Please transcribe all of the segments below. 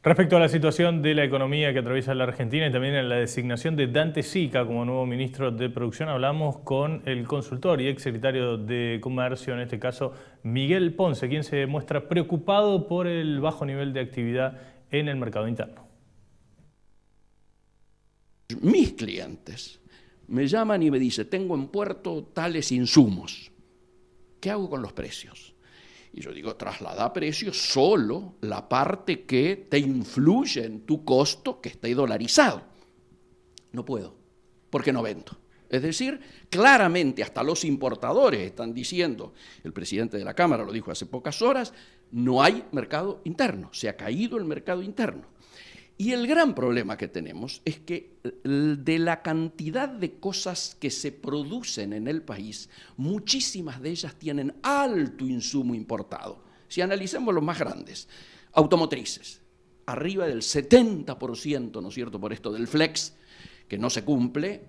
Respecto a la situación de la economía que atraviesa la Argentina y también en la designación de Dante Sica como nuevo ministro de Producción, hablamos con el consultor y exsecretario de Comercio, en este caso Miguel Ponce, quien se muestra preocupado por el bajo nivel de actividad en el mercado interno. Mis clientes me llaman y me dicen, tengo en puerto tales insumos, ¿qué hago con los precios? Y yo digo, traslada precios solo la parte que te influye en tu costo que esté dolarizado. No puedo, porque no vendo. Es decir, claramente hasta los importadores están diciendo, el presidente de la Cámara lo dijo hace pocas horas, no hay mercado interno, se ha caído el mercado interno. Y el gran problema que tenemos es que de la cantidad de cosas que se producen en el país, muchísimas de ellas tienen alto insumo importado. Si analizamos los más grandes, automotrices, arriba del 70%, ¿no es cierto?, por esto del flex, que no se cumple,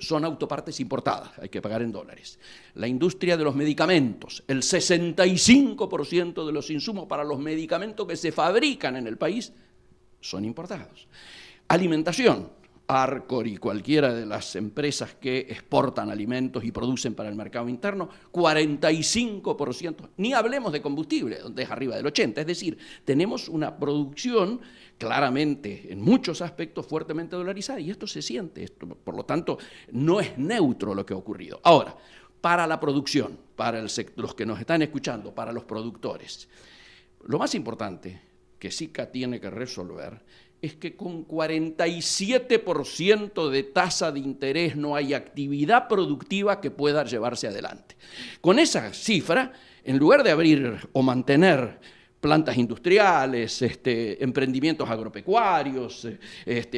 son autopartes importadas, hay que pagar en dólares. La industria de los medicamentos, el 65% de los insumos para los medicamentos que se fabrican en el país son importados. Alimentación, Arcor y cualquiera de las empresas que exportan alimentos y producen para el mercado interno, 45%, ni hablemos de combustible, donde es arriba del 80%, es decir, tenemos una producción claramente, en muchos aspectos, fuertemente dolarizada, y esto se siente, por lo tanto, no es neutro lo que ha ocurrido. Ahora, para la producción, para los que nos están escuchando, para los productores, lo más importante que Sica tiene que resolver es que con 47% de tasa de interés no hay actividad productiva que pueda llevarse adelante. Con esa cifra, en lugar de abrir o mantener plantas industriales, emprendimientos agropecuarios,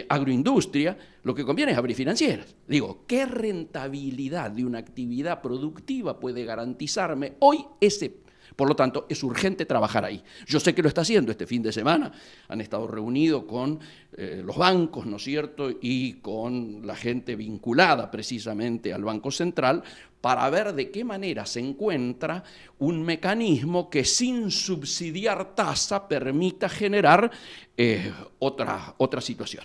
agroindustria, lo que conviene es abrir financieras. Digo, ¿qué rentabilidad de una actividad productiva puede garantizarme hoy ese? Por lo tanto, es urgente trabajar ahí. Yo sé que lo está haciendo este fin de semana. Han estado reunidos con los bancos, ¿no es cierto?, y con la gente vinculada precisamente al Banco Central para ver de qué manera se encuentra un mecanismo que sin subsidiar tasa permita generar otra situación.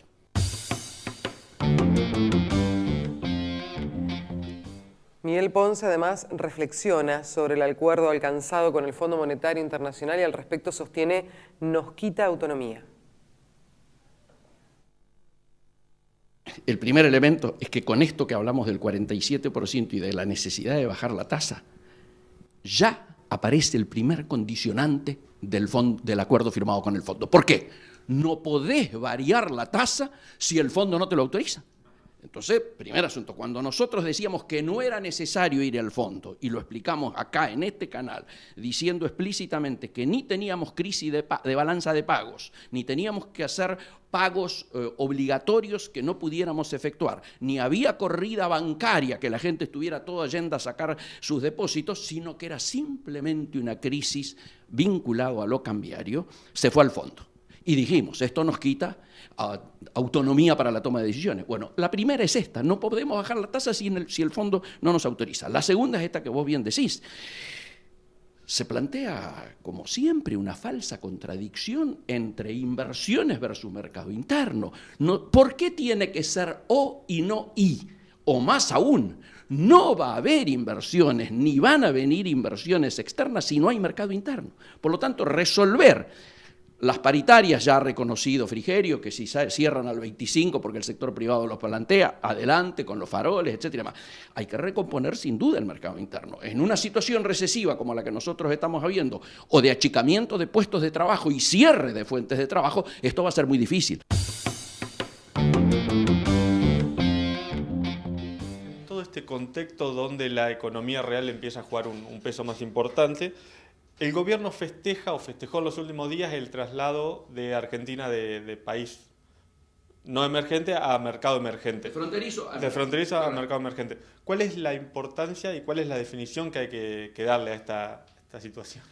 Miguel Ponce además reflexiona sobre el acuerdo alcanzado con el Fondo Monetario Internacional y al respecto sostiene nos quita autonomía. El primer elemento es que con esto que hablamos del 47% y de la necesidad de bajar la tasa, ya aparece el primer condicionante del acuerdo firmado con el fondo. ¿Por qué? No podés variar la tasa si el fondo no te lo autoriza. Entonces, primer asunto, cuando nosotros decíamos que no era necesario ir al fondo, y lo explicamos acá en este canal, diciendo explícitamente que ni teníamos crisis de balanza de pagos, ni teníamos que hacer pagos obligatorios que no pudiéramos efectuar, ni había corrida bancaria, que la gente estuviera toda yendo a sacar sus depósitos, sino que era simplemente una crisis vinculada a lo cambiario, se fue al fondo. Y dijimos, esto nos quita autonomía para la toma de decisiones. Bueno, la primera es esta, no podemos bajar la tasa si el fondo no nos autoriza. La segunda es esta que vos bien decís. Se plantea, como siempre, una falsa contradicción entre inversiones versus mercado interno. ¿Por qué tiene que ser o y no y? O más aún, no va a haber inversiones, ni van a venir inversiones externas si no hay mercado interno. Por lo tanto, resolver las paritarias, ya ha reconocido Frigerio, que si cierran al 25 porque el sector privado los plantea, adelante con los faroles, etcétera. Hay que recomponer sin duda el mercado interno. En una situación recesiva como la que nosotros estamos viviendo, o de achicamiento de puestos de trabajo y cierre de fuentes de trabajo, esto va a ser muy difícil. Todo este contexto donde la economía real empieza a jugar un peso más importante, el gobierno festeja o festejó en los últimos días el traslado de Argentina de país no emergente a mercado emergente. De fronterizo a mercado emergente. ¿Cuál es la importancia y cuál es la definición que hay que darle a esta situación?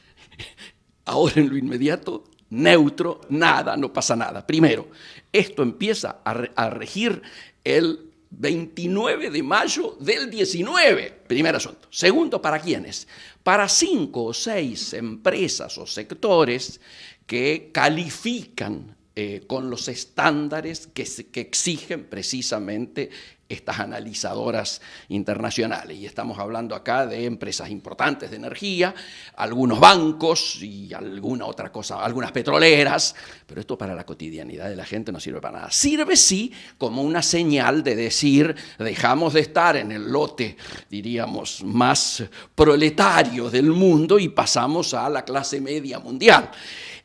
Ahora en lo inmediato, neutro, nada, no pasa nada. Primero, esto empieza a regir el 29 de mayo del 19, primer asunto. Segundo, ¿para quiénes? Para 5 o 6 empresas o sectores que califican con los estándares que exigen precisamente estas analizadoras internacionales. Y estamos hablando acá de empresas importantes de energía, algunos bancos y alguna otra cosa, algunas petroleras, pero esto para la cotidianidad de la gente no sirve para nada. Sirve sí como una señal de decir, dejamos de estar en el lote, diríamos, más proletario del mundo y pasamos a la clase media mundial.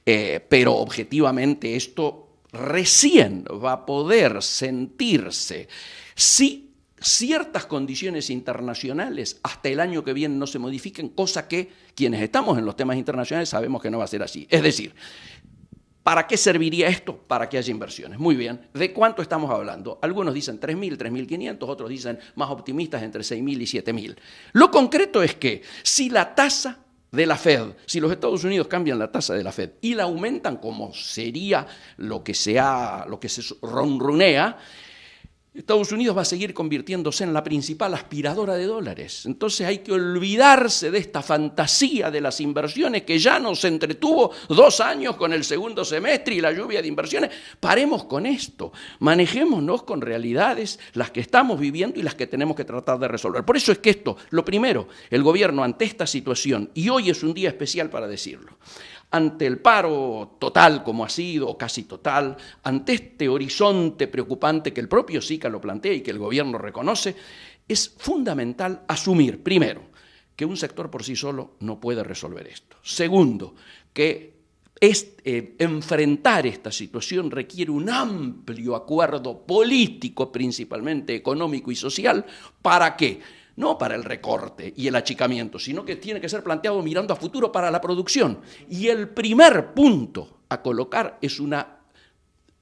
Pero objetivamente esto recién va a poder sentirse si ciertas condiciones internacionales hasta el año que viene no se modifiquen, cosa que quienes estamos en los temas internacionales sabemos que no va a ser así. Es decir, ¿para qué serviría esto? Para que haya inversiones. Muy bien, ¿de cuánto estamos hablando? Algunos dicen 3.000, 3.500, otros dicen más optimistas entre 6.000 y 7.000. Lo concreto es que si la tasa de la Fed, si los Estados Unidos cambian la tasa de la Fed y la aumentan como sería lo que se ronronea, Estados Unidos va a seguir convirtiéndose en la principal aspiradora de dólares. Entonces hay que olvidarse de esta fantasía de las inversiones que ya nos entretuvo 2 años con el segundo semestre y la lluvia de inversiones. Paremos con esto, manejémonos con realidades, las que estamos viviendo y las que tenemos que tratar de resolver. Por eso es que esto, lo primero, el gobierno ante esta situación, y hoy es un día especial para decirlo, ante el paro total como ha sido, o casi total, ante este horizonte preocupante que el propio SICA lo plantea y que el gobierno reconoce, es fundamental asumir, primero, que un sector por sí solo no puede resolver esto. Segundo, que enfrentar esta situación requiere un amplio acuerdo político, principalmente económico y social, ¿para qué? No para el recorte y el achicamiento, sino que tiene que ser planteado mirando a futuro para la producción. Y el primer punto a colocar es una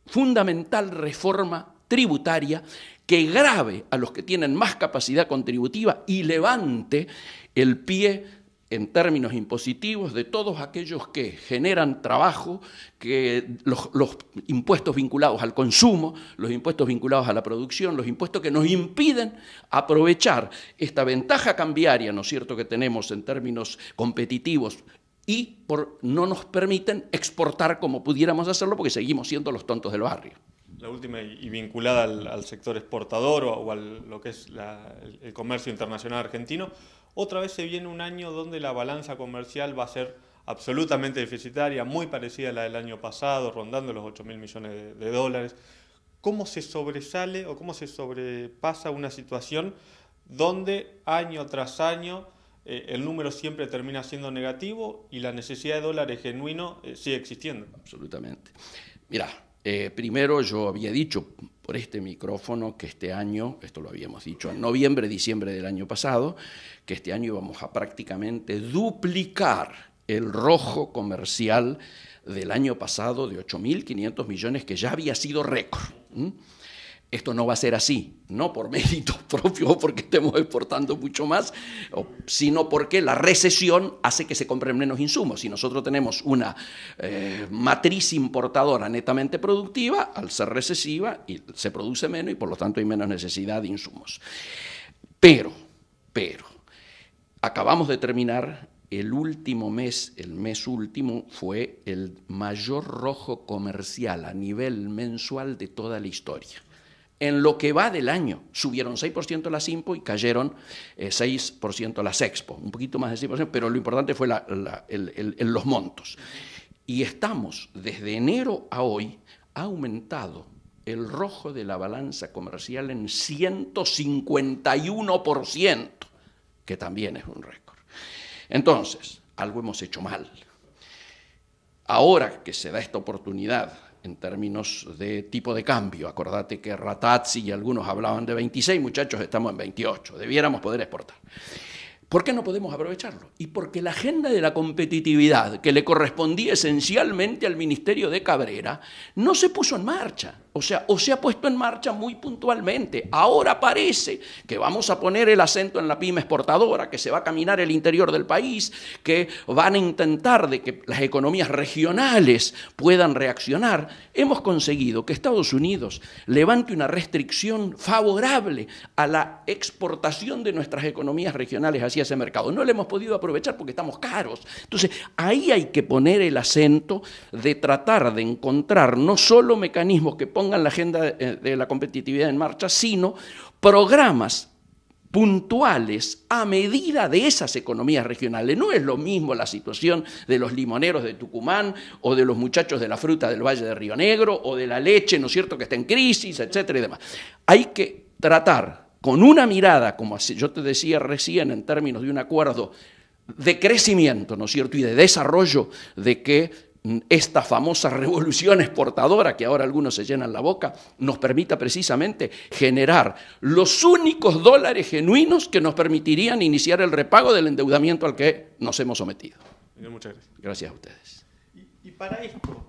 fundamental reforma tributaria que grave a los que tienen más capacidad contributiva y levante el pie en términos impositivos de todos aquellos que generan trabajo, que los impuestos vinculados al consumo, los impuestos vinculados a la producción, los impuestos que nos impiden aprovechar esta ventaja cambiaria, ¿no es cierto?, que tenemos en términos competitivos y no nos permiten exportar como pudiéramos hacerlo porque seguimos siendo los tontos del barrio. La última, y vinculada al sector exportador o a lo que es el comercio internacional argentino, otra vez se viene un año donde la balanza comercial va a ser absolutamente deficitaria, muy parecida a la del año pasado, rondando los 8.000 millones de dólares. ¿Cómo se sobresale o cómo se sobrepasa una situación donde año tras año el número siempre termina siendo negativo y la necesidad de dólares genuino sigue existiendo? Absolutamente. Mirá, primero yo había dicho por este micrófono que este año, esto lo habíamos dicho en noviembre, diciembre del año pasado, que este año íbamos a prácticamente duplicar el rojo comercial del año pasado de 8.500 millones que ya había sido récord. Esto no va a ser así, no por méritos propios o porque estemos exportando mucho más, sino porque la recesión hace que se compren menos insumos. Si nosotros tenemos una matriz importadora netamente productiva, al ser recesiva se produce menos y por lo tanto hay menos necesidad de insumos. Pero, acabamos de terminar el último mes, el mes último fue el mayor rojo comercial a nivel mensual de toda la historia. En lo que va del año, subieron 6% las IMPO y cayeron 6% las Expo, un poquito más de 6%, pero lo importante fue los montos. Y estamos, desde enero a hoy, ha aumentado el rojo de la balanza comercial en 151%, que también es un récord. Entonces, algo hemos hecho mal. Ahora que se da esta oportunidad, en términos de tipo de cambio, acordate que Ratazzi y algunos hablaban de 26, muchachos, estamos en 28, debiéramos poder exportar. ¿Por qué no podemos aprovecharlo? Y porque la agenda de la competitividad, que le correspondía esencialmente al Ministerio de Cabrera, no se puso en marcha. O sea, o se ha puesto en marcha muy puntualmente. Ahora parece que vamos a poner el acento en la pyme exportadora, que se va a caminar el interior del país, que van a intentar de que las economías regionales puedan reaccionar. Hemos conseguido que Estados Unidos levante una restricción favorable a la exportación de nuestras economías regionales hacia ese mercado. No le hemos podido aprovechar porque estamos caros. Entonces, ahí hay que poner el acento de tratar de encontrar no solo mecanismos que pongan la agenda de la competitividad en marcha, sino programas puntuales a medida de esas economías regionales. No es lo mismo la situación de los limoneros de Tucumán o de los muchachos de la fruta del Valle de Río Negro o de la leche, ¿no es cierto?, que está en crisis, etcétera y demás. Hay que tratar con una mirada, como yo te decía recién, en términos de un acuerdo de crecimiento, ¿no es cierto?, y de desarrollo, de que esta famosa revolución exportadora, que ahora algunos se llenan la boca, nos permita precisamente generar los únicos dólares genuinos que nos permitirían iniciar el repago del endeudamiento al que nos hemos sometido. Muchas gracias. Gracias a ustedes. Y para esto,